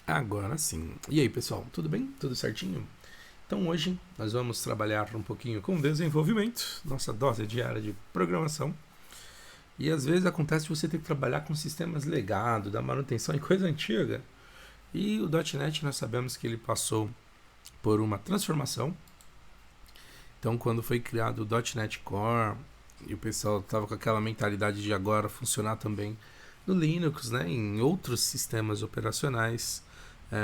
Agora sim. E aí, pessoal, tudo bem? Tudo certinho? Então, hoje nós vamos trabalhar um pouquinho com desenvolvimento, nossa dose diária de programação. E às vezes acontece de você ter que trabalhar com sistemas legado, da manutenção e coisa antiga. E o .NET nós sabemos que ele passou por uma transformação. Então, quando foi criado o .NET Core, e o pessoal estava com aquela mentalidade de agora funcionar também no Linux, né, em outros sistemas operacionais,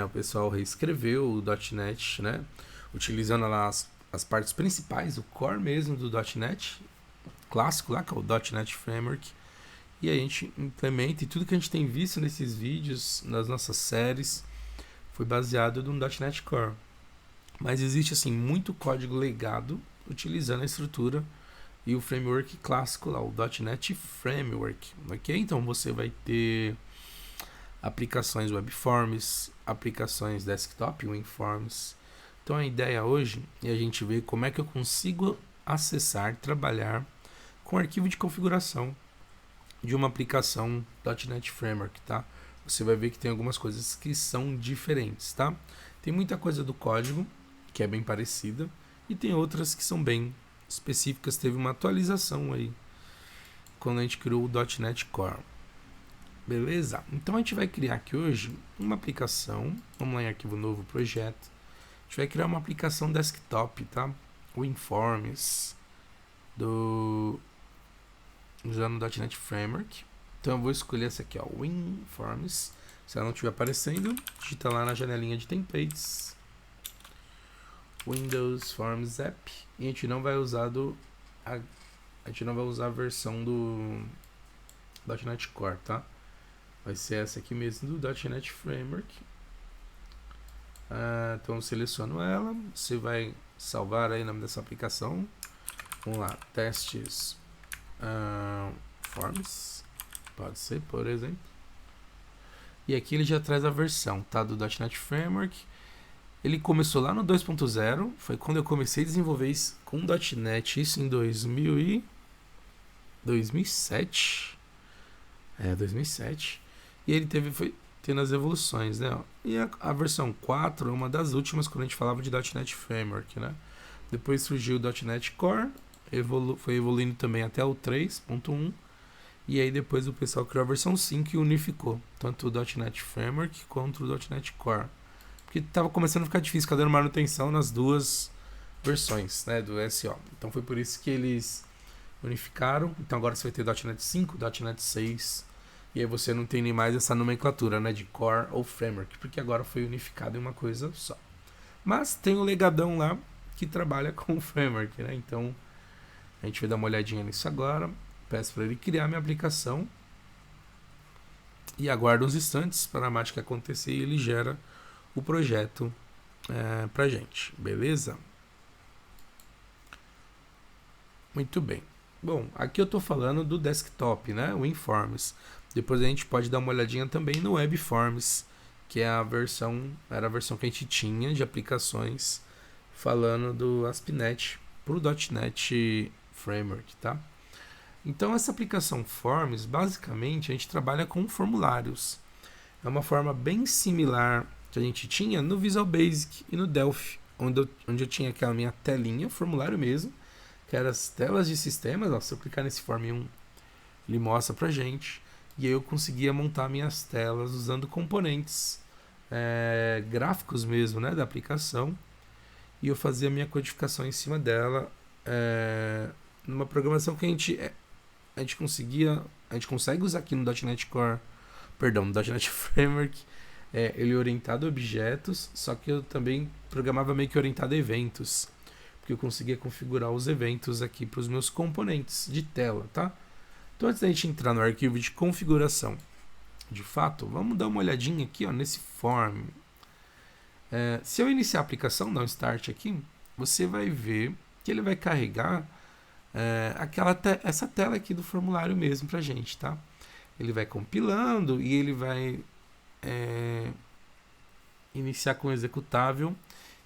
o pessoal reescreveu o .NET, né, utilizando lá as partes principais, o core mesmo do .NET clássico lá, que é o .NET Framework, e a gente implementa, e tudo que a gente tem visto nesses vídeos, nas nossas séries, foi baseado no .NET Core. Mas existe assim muito código legado utilizando a estrutura e o framework clássico lá, o .NET Framework, ok? Então você vai ter aplicações webforms, aplicações desktop, WinForms. Então a ideia hoje é a gente ver como é que eu consigo acessar, trabalhar com arquivo de configuração de uma aplicação .NET Framework, tá? Você vai ver que tem algumas coisas que são diferentes, tá? Tem muita coisa do código que é bem parecida e tem outras que são bem específicas. Teve uma atualização aí quando a gente criou o .NET Core. Beleza? Então a gente vai criar aqui hoje uma aplicação. Vamos lá em arquivo novo, projeto. A gente vai criar uma aplicação desktop, tá? WinForms usando o .NET Framework. Então eu vou escolher essa aqui, ó, WinForms. Se ela não estiver aparecendo, digita lá na janelinha de templates, Windows Forms App, e a gente não vai usar a versão do .NET Core, tá? Vai ser essa aqui mesmo do .NET Framework. Então eu seleciono ela, você vai salvar aí o nome dessa aplicação. Vamos lá, testes Forms, pode ser, por exemplo. E aqui ele já traz a versão, tá, do .NET Framework. Ele começou lá no 2.0, foi quando eu comecei a desenvolver isso com .NET, isso em 2007. 2007. E ele foi tendo as evoluções, né? E a versão 4 é uma das últimas quando a gente falava de .NET Framework, né? Depois surgiu o .NET Core, foi evoluindo também até o 3.1. E aí depois o pessoal criou a versão 5 e unificou tanto o .NET Framework quanto o .NET Core. Porque estava começando a ficar difícil, ficar dando manutenção nas duas versões, né, do SO. Então foi por isso que eles unificaram. Então agora você vai ter .NET 5, .NET 6. E aí você não tem nem mais essa nomenclatura, né, de Core ou Framework, porque agora foi unificado em uma coisa só. Mas tem o legadão lá que trabalha com o Framework, né? Então a gente vai dar uma olhadinha nisso agora. Peço para ele criar minha aplicação e aguardo uns instantes para a mágica acontecer e ele gera o projeto pra gente, beleza? Muito bem. Bom, aqui eu estou falando do desktop, né? O WinForms. Depois a gente pode dar uma olhadinha também no WebForms, que é era a versão que a gente tinha de aplicações falando do ASP.NET para o .NET Framework, tá? Então essa aplicação Forms, basicamente, a gente trabalha com formulários. É uma forma bem similar que a gente tinha no Visual Basic e no Delphi, onde eu tinha aquela minha telinha, formulário mesmo, que eram as telas de sistemas. Ó, se eu clicar nesse Form 1, ele mostra pra gente. E aí eu conseguia montar minhas telas usando componentes gráficos mesmo, né, da aplicação. E eu fazia a minha codificação em cima dela, numa programação que a gente consegue usar aqui no .NET Core, no .NET Framework, ele é orientado a objetos, só que eu também programava meio que orientado a eventos, porque eu conseguia configurar os eventos aqui para os meus componentes de tela, tá? Então antes da gente entrar no arquivo de configuração, de fato, vamos dar uma olhadinha aqui, ó, nesse form. Se eu iniciar a aplicação, dar um start aqui, você vai ver que ele vai carregar essa tela aqui do formulário mesmo pra gente, tá? Ele vai compilando e ele vai iniciar com o executável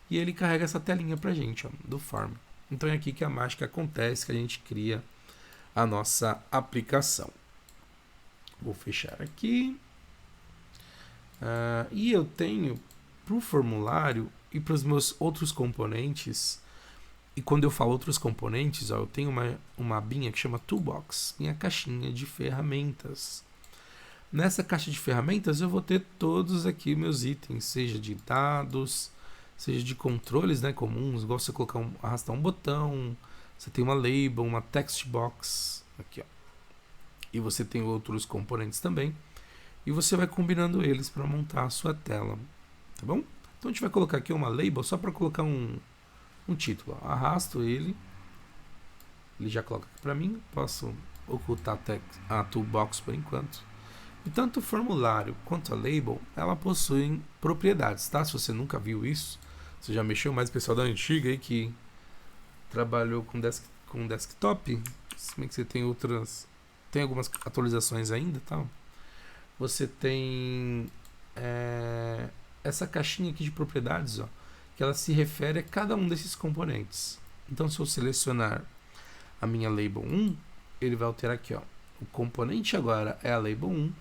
e ele carrega essa telinha pra gente, ó, do form. Então é aqui que a mágica acontece, que a gente cria a nossa aplicação. Vou fechar aqui. E eu tenho para o formulário e para os meus outros componentes. E quando eu falo outros componentes, eu tenho uma abinha que chama Toolbox, minha caixinha de ferramentas. Nessa caixa de ferramentas eu vou ter todos aqui meus itens, seja de dados, seja de controles, né, comuns, igual você colocar arrastar um botão, você tem uma label, uma text box, aqui ó. E você tem outros componentes também. E você vai combinando eles para montar a sua tela, tá bom? Então a gente vai colocar aqui uma label só para colocar um título. Arrasto ele já coloca aqui para mim. Posso ocultar a toolbox por enquanto. E tanto o formulário quanto a label, ela possuem propriedades, tá? Se você nunca viu isso, você já mexeu mais, o pessoal da antiga aí que trabalhou com desktop, se bem que você tem algumas atualizações ainda, tá? Você tem essa caixinha aqui de propriedades, ó, que ela se refere a cada um desses componentes. Então, se eu selecionar a minha label 1, ele vai alterar aqui, ó. O componente agora é a label 1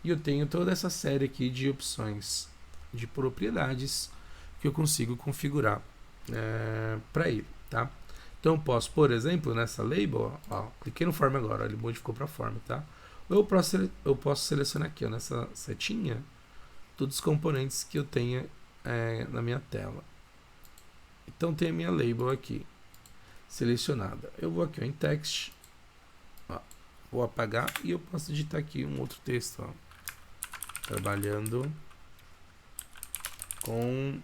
e eu tenho toda essa série aqui de opções de propriedades que eu consigo configurar para ele, tá? Então, eu posso, por exemplo, nessa label, ó, cliquei no form agora, ó, ele modificou para form, tá? Ou eu posso selecionar aqui, ó, nessa setinha, todos os componentes que eu tenha na minha tela. Então tem a minha label aqui selecionada. Eu vou aqui ó, em text, ó, vou apagar e eu posso digitar aqui um outro texto, ó, trabalhando com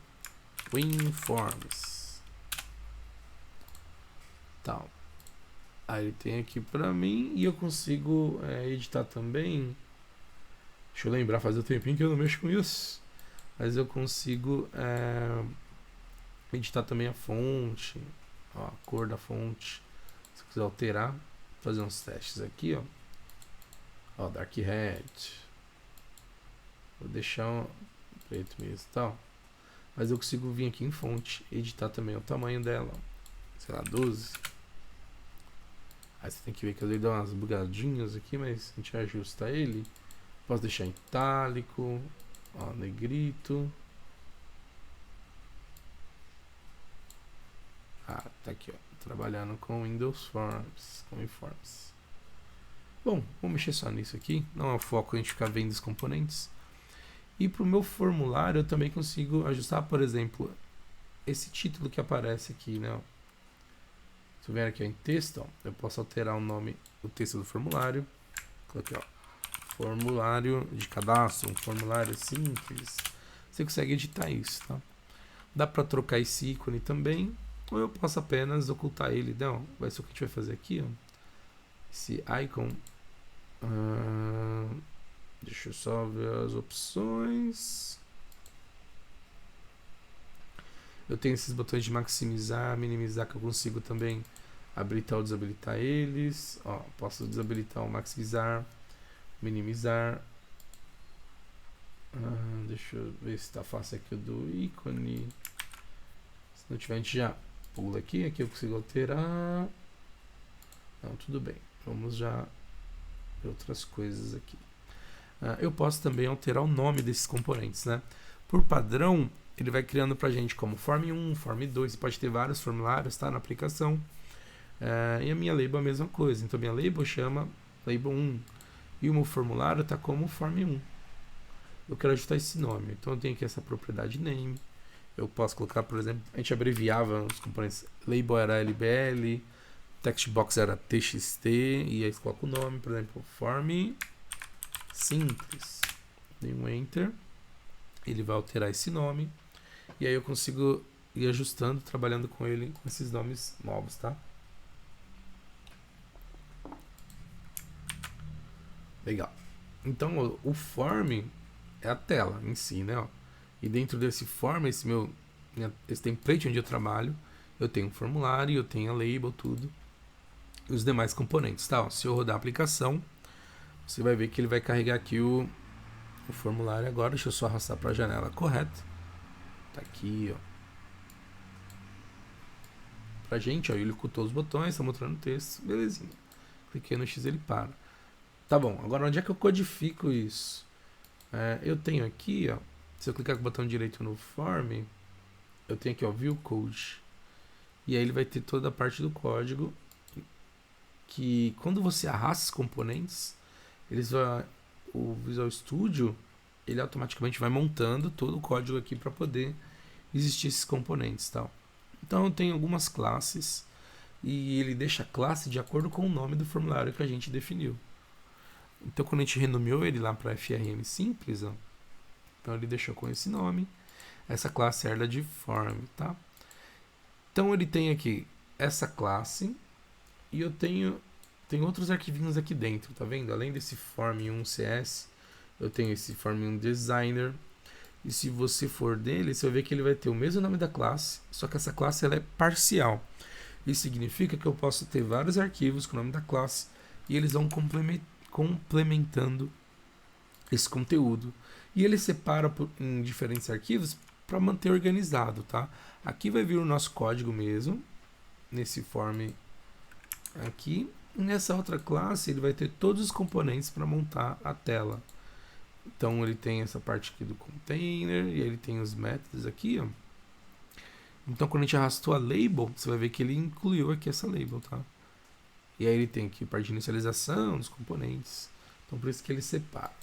WinForms, tal. Aí ele tem aqui para mim e eu consigo editar também. Deixa eu lembrar, faz um tempinho que eu não mexo com isso. Mas eu consigo editar também a fonte, ó, a cor da fonte. Se eu quiser alterar, fazer uns testes aqui, ó, Dark Red. Vou deixar um preto mesmo, tal. Mas eu consigo vir aqui em fonte, editar também o tamanho dela, ó. Sei lá, 12. Aí você tem que ver que ele dá umas bugadinhas aqui, mas a gente ajusta ele. Posso deixar em itálico, ó, negrito. Tá aqui, ó, trabalhando com Windows Forms, com WinForms. Bom, vou mexer só nisso aqui, não é o foco a gente ficar vendo os componentes. E para o meu formulário eu também consigo ajustar, por exemplo, esse título que aparece aqui, né? Se eu vier aqui ó, em texto, ó, eu posso alterar o nome, o texto do formulário. Coloquei, ó, formulário de cadastro, um formulário simples. Você consegue editar isso, tá? Dá para trocar esse ícone também, ou eu posso apenas ocultar ele. Não, vai ser o que a gente vai fazer aqui, ó. Esse icon. Deixa eu só ver as opções. Eu tenho esses botões de maximizar, minimizar, que eu consigo também habilitar ou desabilitar eles. Ó, posso desabilitar ou maximizar, minimizar. Deixa eu ver se está fácil aqui o do ícone. Se não tiver, a gente já pula aqui. Aqui eu consigo alterar. Não, tudo bem. Vamos já ver outras coisas aqui. Eu posso também alterar o nome desses componentes, né? Por padrão, ele vai criando pra gente como Form 1, Form 2. Você pode ter vários formulários, tá? Na aplicação. E a minha label é a mesma coisa. Então, minha label chama label 1. E o meu formulário tá como Form 1. Eu quero ajustar esse nome. Então, eu tenho aqui essa propriedade name. Eu posso colocar, por exemplo, a gente abreviava os componentes. Label era LBL, textbox era TXT, e aí você coloca o nome, por exemplo, Form simples. Dei um Enter. Ele vai alterar esse nome. E aí eu consigo ir ajustando, trabalhando com ele, com esses nomes novos, tá? Legal. Então, o form é a tela em si, né? Ó. E dentro desse form, esse template onde eu trabalho, eu tenho um formulário, eu tenho a label, tudo. E os demais componentes, tá? Ó, se eu rodar a aplicação, você vai ver que ele vai carregar aqui o formulário agora. Deixa eu só arrastar para a janela correta. Tá aqui, ó. Pra gente, ó, ele ocultou os botões, tá mostrando o texto, belezinha. Cliquei no X, ele para. Tá bom, agora onde é que eu codifico isso? Eu tenho aqui, ó, se eu clicar com o botão direito no Form, eu tenho aqui, ó, View Code. E aí ele vai ter toda a parte do código que quando você arrasta os componentes, o Visual Studio, ele automaticamente vai montando todo o código aqui para poder existir esses componentes, tal. Então eu tenho algumas classes e ele deixa a classe de acordo com o nome do formulário que a gente definiu. Então quando a gente renomeou ele lá para FRM simples, ó, então ele deixou com esse nome. Essa classe herda de form, tá? Então ele tem aqui essa classe e eu tenho outros arquivinhos aqui dentro, tá vendo? Além desse form1cs, eu tenho esse form1designer. E se você for dele, você vai ver que ele vai ter o mesmo nome da classe, só que essa classe ela é parcial. Isso significa que eu posso ter vários arquivos com o nome da classe e eles vão complementando esse conteúdo. E ele separa em diferentes arquivos para manter organizado, tá? Aqui vai vir o nosso código mesmo, nesse form aqui. E nessa outra classe ele vai ter todos os componentes para montar a tela. Então ele tem essa parte aqui do container e ele tem os métodos aqui, ó. Então quando a gente arrastou a label, você vai ver que ele incluiu aqui essa label, tá? E aí ele tem aqui parte de inicialização dos componentes. Então por isso que ele separa,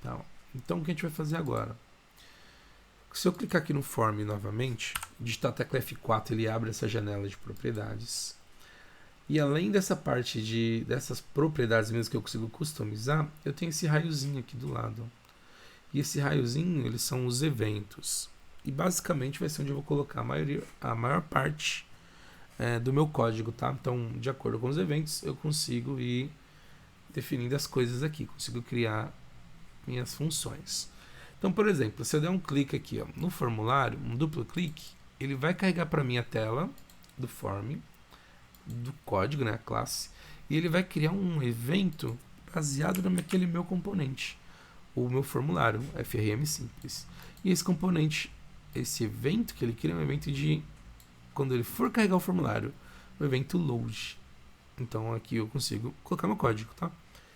tá? Então o que a gente vai fazer agora? Se eu clicar aqui no form novamente, digitar a tecla F4, ele abre essa janela de propriedades. E além dessa parte dessas propriedades mesmo que eu consigo customizar, eu tenho esse raiozinho aqui do lado. E esse raiozinho, eles são os eventos. E basicamente vai ser onde eu vou colocar a maior parte do meu código, tá? Então, de acordo com os eventos, eu consigo ir definindo as coisas aqui. Consigo criar minhas funções. Então, por exemplo, se eu der um clique aqui, ó, no formulário, um duplo clique, ele vai carregar para mim a tela do form, do código, né, a classe, e ele vai criar um evento baseado naquele meu componente, o meu formulário, FRM simples. E esse componente, esse evento que ele cria é um evento de, quando ele for carregar o formulário, o evento load. Então aqui eu consigo colocar meu código, tá?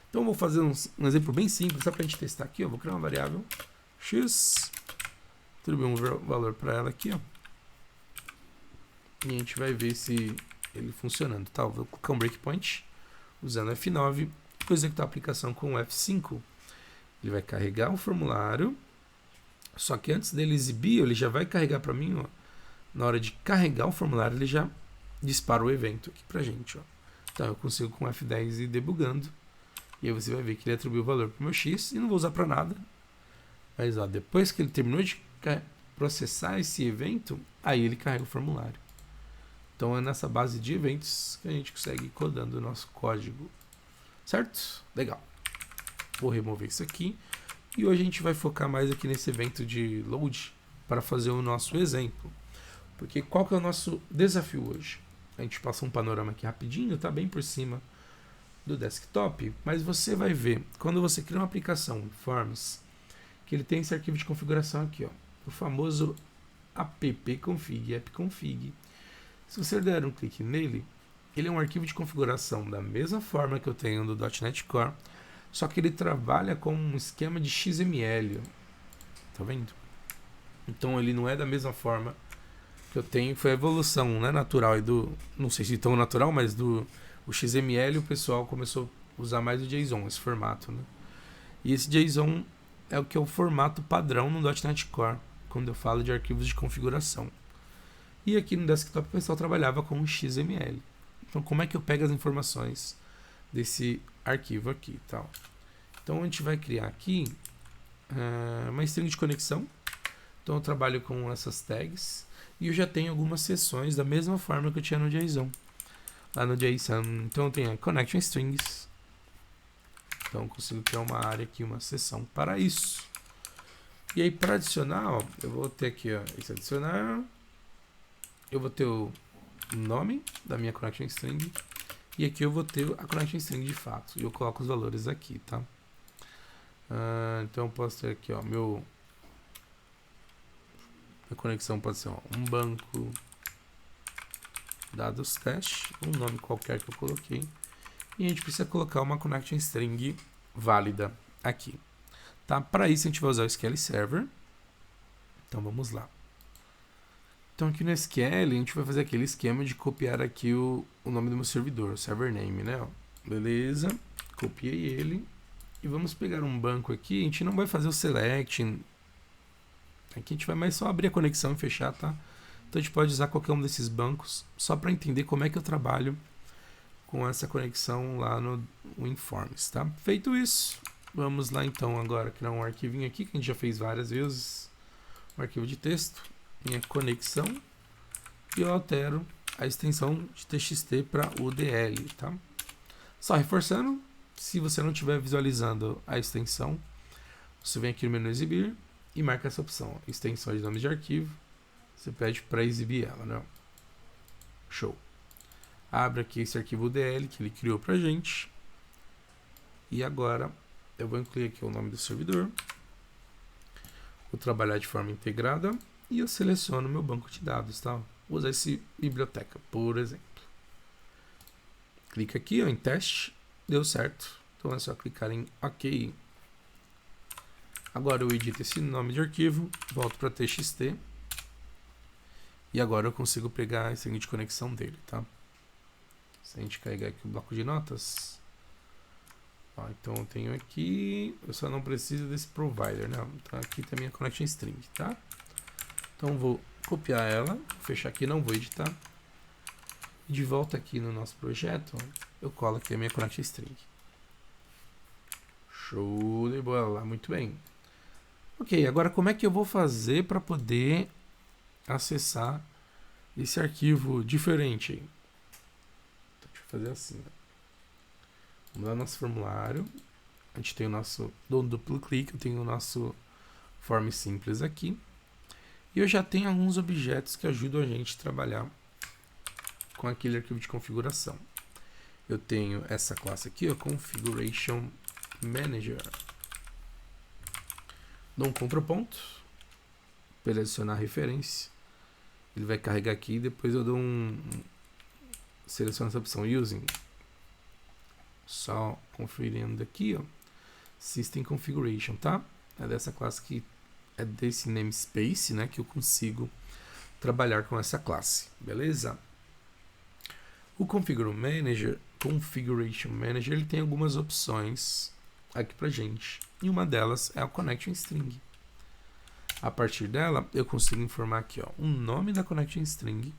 Então eu vou fazer um exemplo bem simples, só para a gente testar aqui, ó. Vou criar uma variável x, atribuir um valor para ela aqui, ó. E a gente vai ver se ele funcionando, tá? Vou colocar um breakpoint usando F9, vou executar a aplicação com F5. Ele vai carregar o formulário, só que antes dele exibir, ele já vai carregar para mim, ó. Na hora de carregar o formulário, ele já dispara o evento aqui pra gente, ó. Então eu consigo com F10 ir debugando. E aí você vai ver que ele atribuiu o valor para o meu x e não vou usar para nada. Mas ó, depois que ele terminou de processar esse evento, aí ele carrega o formulário. Então é nessa base de eventos que a gente consegue ir codando o nosso código. Certo? Legal. Vou remover isso aqui. E hoje a gente vai focar mais aqui nesse evento de load para fazer o nosso exemplo. Porque qual que é o nosso desafio hoje? A gente passa um panorama aqui rapidinho, tá bem por cima do desktop, mas você vai ver, quando você cria uma aplicação Forms, que ele tem esse arquivo de configuração aqui, ó, o famoso appconfig. Se você der um clique nele, ele é um arquivo de configuração da mesma forma que eu tenho do .NET Core, só que ele trabalha com um esquema de XML, tá vendo? Então ele não é da mesma forma que eu tenho, foi a evolução, né, natural e não sei se tão natural, mas o XML o pessoal começou a usar mais o JSON, esse formato, né? E esse JSON é o que é o formato padrão no .NET Core, quando eu falo de arquivos de configuração. E aqui no desktop o pessoal trabalhava com o XML. Então como é que eu pego as informações desse arquivo aqui, tal? Então a gente vai criar aqui uma string de conexão. Então eu trabalho com essas tags e eu já tenho algumas seções da mesma forma que eu tinha no JSON. Lá no JSON, então eu tenho connection strings. Então eu consigo criar uma área aqui, uma seção para isso. E aí para adicionar, ó, eu vou ter aqui, ó, esse adicionar. Eu vou ter o nome da minha connection string. E aqui eu vou ter a connection string de fato. E eu coloco os valores aqui, tá? Então eu posso ter aqui, ó, minha conexão pode ser, ó, um banco, dados teste, um nome qualquer que eu coloquei. E a gente precisa colocar uma connection string válida aqui. tá? Para isso a gente vai usar o SQL Server. Então vamos lá. Então aqui no SQL a gente vai fazer aquele esquema de copiar aqui o nome do meu servidor, o server name, né? Beleza, copiei ele. E vamos pegar um banco aqui, a gente não vai fazer o select. Aqui a gente vai mais só abrir a conexão e fechar, tá? Então a gente pode usar qualquer um desses bancos só para entender como é que eu trabalho com essa conexão lá no WinForms, tá? Feito isso, vamos lá então agora criar um arquivinho aqui que a gente já fez várias vezes. Um arquivo de texto, minha conexão, e eu altero a extensão de TXT para UDL, tá? Só reforçando, se você não estiver visualizando a extensão, você vem aqui no menu exibir e marca essa opção, extensão de nomes de arquivo. Você pede para exibir ela, né? Show. Abre aqui esse arquivo UDL que ele criou pra gente. E agora eu vou incluir aqui o nome do servidor. Vou trabalhar de forma integrada e eu seleciono meu banco de dados, tá? Vou usar esse biblioteca, por exemplo. Clica aqui, ó, em teste. Deu certo. Então é só clicar em OK. Agora eu edito esse nome de arquivo, volto para TXT. E agora eu consigo pegar a seguinte conexão dele, tá? Se a gente carregar aqui o bloco de notas. Ó, então eu tenho aqui, eu só não preciso desse provider, né? Então aqui tem a minha connection string, tá? Então vou copiar ela, fechar aqui, não vou editar. E de volta aqui no nosso projeto, eu colo aqui a minha connection string. Show de bola, muito bem. Ok, agora como é que eu vou fazer para poder acessar esse arquivo diferente aí? Então, deixa eu fazer assim, ó. Vamos lá no nosso formulário. A gente tem o nosso duplo clique, eu tenho o nosso form simples aqui. E eu já tenho alguns objetos que ajudam a gente a trabalhar com aquele arquivo de configuração. Eu tenho essa classe aqui, o Configuration Manager. Dou um contraponto para ele adicionar a referência. Ele vai carregar aqui e depois eu dou seleciono essa opção Using. Só conferindo aqui, ó, System Configuration, tá? É dessa classe que é desse namespace, né, que eu consigo trabalhar com essa classe, beleza? O Configuration Manager, ele tem algumas opções aqui pra gente. E uma delas é a Connection String. A partir dela, eu consigo informar aqui, ó, o nome da Connection String.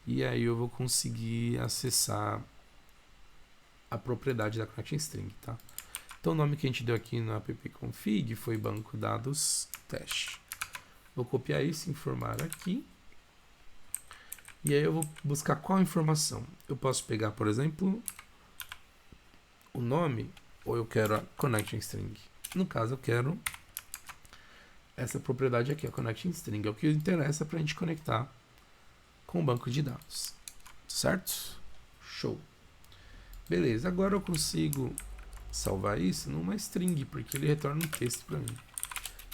E aí eu vou conseguir acessar a propriedade da Connection String, tá? Então o nome que a gente deu aqui no appconfig foi banco dados teste. Vou copiar isso, informar aqui. E aí eu vou buscar qual informação. Eu posso pegar, por exemplo, o nome, ou eu quero a connection string. No caso, eu quero essa propriedade aqui, a connection string. É o que interessa para a gente conectar com o banco de dados. Certo? Show. Beleza, agora eu consigo salvar isso numa string, porque ele retorna um texto para mim.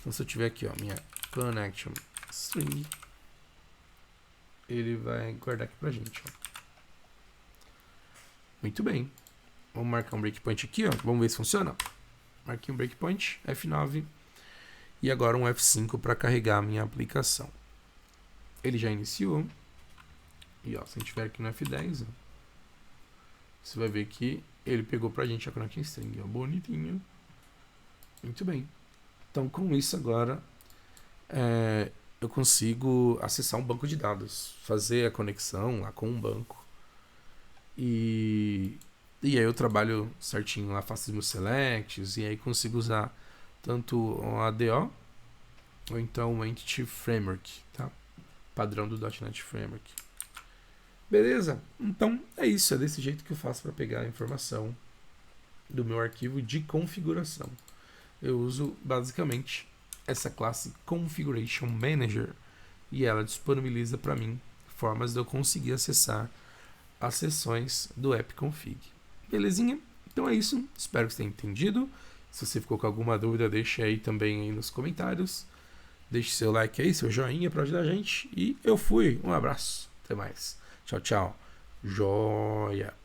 Então se eu tiver aqui, ó, minha connection string, ele vai guardar aqui pra gente, ó. Muito bem. Vamos marcar um breakpoint aqui, ó. Vamos ver se funciona. Marquei um breakpoint, F9. E agora um F5 para carregar a minha aplicação. Ele já iniciou. E ó, se a gente tiver aqui no F10, ó, você vai ver que ele pegou pra gente a connection string, ó, bonitinho. Muito bem. Então com isso agora eu consigo acessar um banco de dados, fazer a conexão lá com um banco. E aí eu trabalho certinho lá, faço os meus selects e aí consigo usar tanto o ADO ou então o Entity Framework, tá? Padrão do .NET Framework. Beleza? Então é isso, é desse jeito que eu faço para pegar a informação do meu arquivo de configuração. Eu uso basicamente essa classe Configuration Manager e ela disponibiliza para mim formas de eu conseguir acessar as seções do appconfig. Belezinha? Então é isso, espero que você tenha entendido. Se você ficou com alguma dúvida, deixe aí também aí nos comentários. Deixe seu like aí, seu joinha para ajudar a gente. E eu fui, um abraço, até mais. Tchau, tchau. Joia.